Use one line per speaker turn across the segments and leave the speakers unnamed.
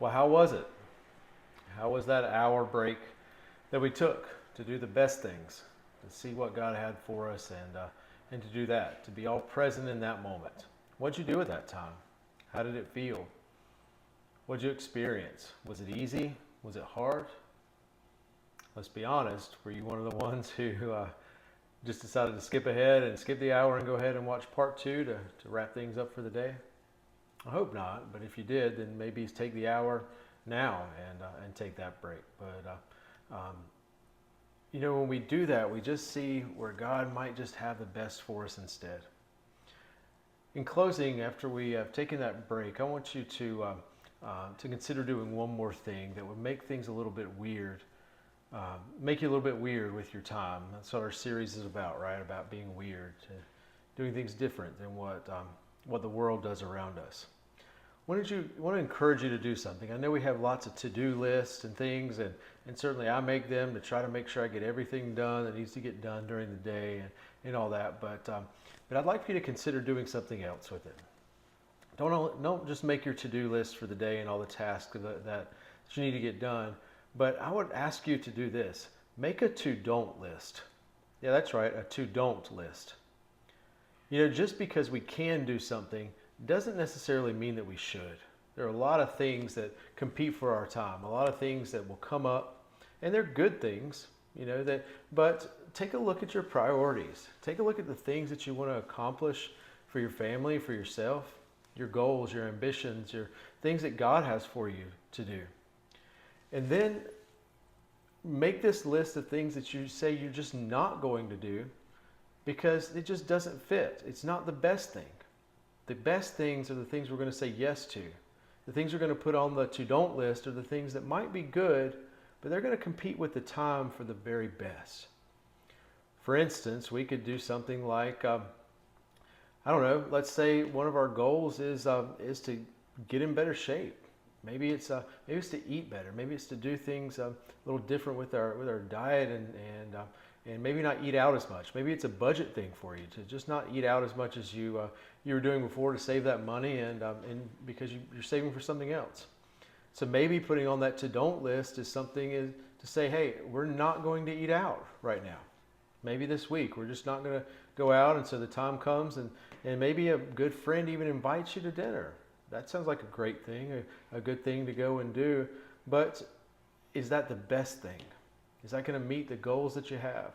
Well, how was it? How was that hour break that we took to do the best things, to see what God had for us, and to do that, to be all present in that moment? What'd you do at that time? How did it feel? What'd you experience? Was it easy? Was it hard? Let's be honest. Were you one of the ones who just decided to skip ahead and skip the hour and go ahead and watch part two to wrap things up for the day? I hope not, but if you did, then maybe take the hour now and take that break. But when we do that, we just see where God might just have the best for us instead. In closing, after we have taken that break, I want you to consider doing one more thing that would make things a little bit weird, make you a little bit weird with your time. That's what our series is about, right? About being weird, doing things different than what the world does around us. I want to encourage you to do something. I know we have lots of to-do lists and things, and certainly I make them to try to make sure I get everything done that needs to get done during the day and all that. But I'd like for you to consider doing something else with it. Don't just make your to-do list for the day and all the tasks that you need to get done. But I would ask you to do this. Make a to-don't list. Yeah, that's right, a to-don't list. Just because we can do something doesn't necessarily mean that we should. There are a lot of things that compete for our time, a lot of things that will come up, and they're good things, but take a look at your priorities. Take a look at the things that you want to accomplish for your family, for yourself, your goals, your ambitions, your things that God has for you to do. And then make this list of things that you say you're just not going to do because it just doesn't fit. It's not the best thing. The best things are the things we're going to say yes to. The things we're going to put on the to-don't list are the things that might be good, but they're going to compete with the time for the very best. For instance, we could do something like, let's say one of our goals is to get in better shape. Maybe it's to eat better. Maybe it's to do things a little different with our diet and maybe not eat out as much. Maybe it's a budget thing for you to just not eat out as much as you were doing before to save that money and because you're saving for something else. So maybe putting on that to-don't list is something to say, hey, we're not going to eat out right now. Maybe this week we're just not going to go out, and so the time comes and maybe a good friend even invites you to dinner. That sounds like a great thing, a good thing to go and do. But is that the best thing? Is that going to meet the goals that you have?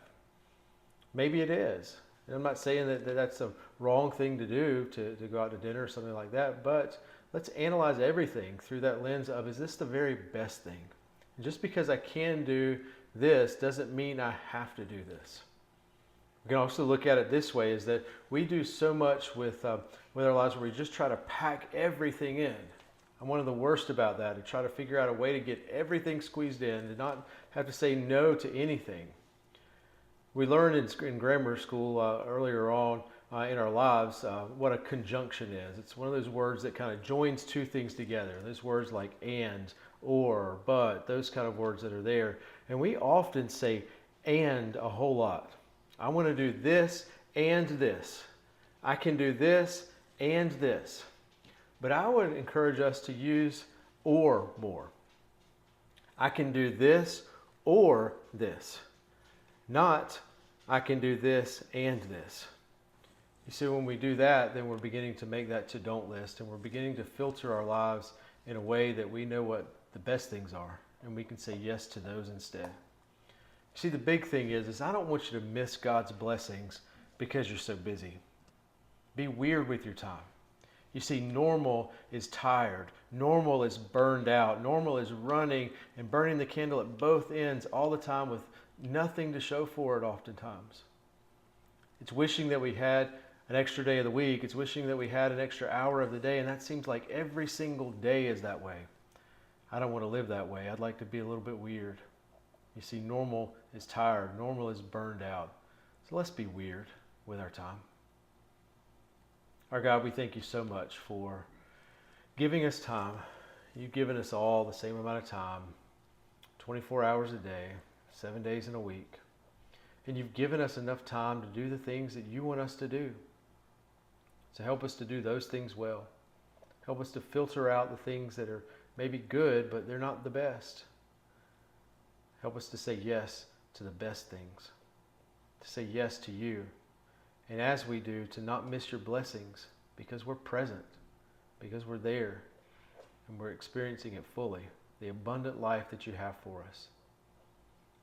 Maybe it is. And I'm not saying that that's a wrong thing to do to go out to dinner or something like that, but let's analyze everything through that lens of, is this the very best thing? And just because I can do this doesn't mean I have to do this. We can also look at it this way, is that we do so much with our lives where we just try to pack everything in. I'm one of the worst about that, to try to figure out a way to get everything squeezed in, to not have to say no to anything. We learned in grammar school earlier on in our lives what a conjunction is. It's one of those words that kind of joins two things together. Those words like and, or, but, those kind of words that are there. And we often say and a whole lot. I want to do this and this. I can do this and this. But I would encourage us to use or more. I can do this or this. Not, I can do this and this. You see, when we do that, then we're beginning to make that to-don't list, and we're beginning to filter our lives in a way that we know what the best things are, and we can say yes to those instead. See, the big thing is I don't want you to miss God's blessings because you're so busy. Be weird with your time. You see, normal is tired. Normal is burned out. Normal is running and burning the candle at both ends all the time with nothing to show for it oftentimes. It's wishing that we had an extra day of the week. It's wishing that we had an extra hour of the day, and that seems like every single day is that way. I don't want to live that way. I'd like to be a little bit weird. You see, normal is tired. Normal is burned out. So let's be weird with our time. Our God, we thank you so much for giving us time. You've given us all the same amount of time, 24 hours a day, 7 days in a week. And you've given us enough time to do the things that you want us to do. So help us to do those things well. Help us to filter out the things that may be good, but they're not the best. Help us to say yes to the best things, to say yes to you. And as we do, to not miss your blessings because we're present, because we're there, and we're experiencing it fully, the abundant life that you have for us.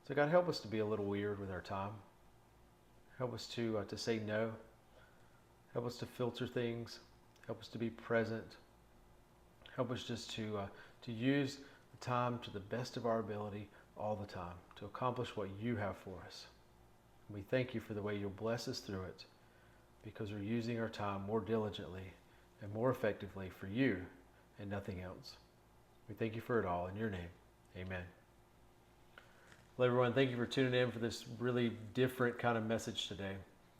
So God, help us to be a little weird with our time. Help us to say no. Help us to filter things. Help us to be present. Help us just to use the time to the best of our ability all the time to accomplish what you have for us. And we thank you for the way you'll bless us through it, because we're using our time more diligently and more effectively for you and nothing else. We thank you for it all in your name. Amen. Well, everyone, thank you for tuning in for this really different kind of message today.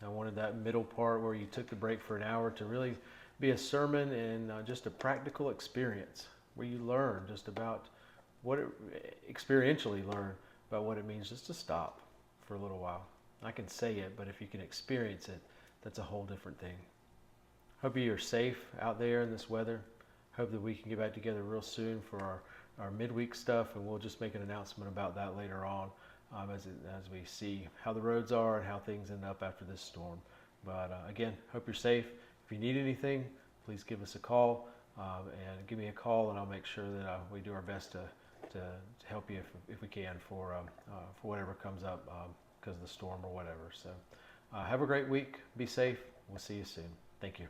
I wanted that middle part where you took the break for an hour to really be a sermon and just a practical experience where you learn just about experientially learn about what it means just to stop for a little while. I can say it, but if you can experience it, that's a whole different thing. Hope you are safe out there in this weather. Hope that we can get back together real soon for our midweek stuff, and we'll just make an announcement about that later on as we see how the roads are and how things end up after this storm. But again, hope you're safe. If you need anything, please give us a call and give me a call, and I'll make sure that we do our best to help you if we can for whatever comes up because of the storm or whatever. So have a great week. Be safe. We'll see you soon. Thank you.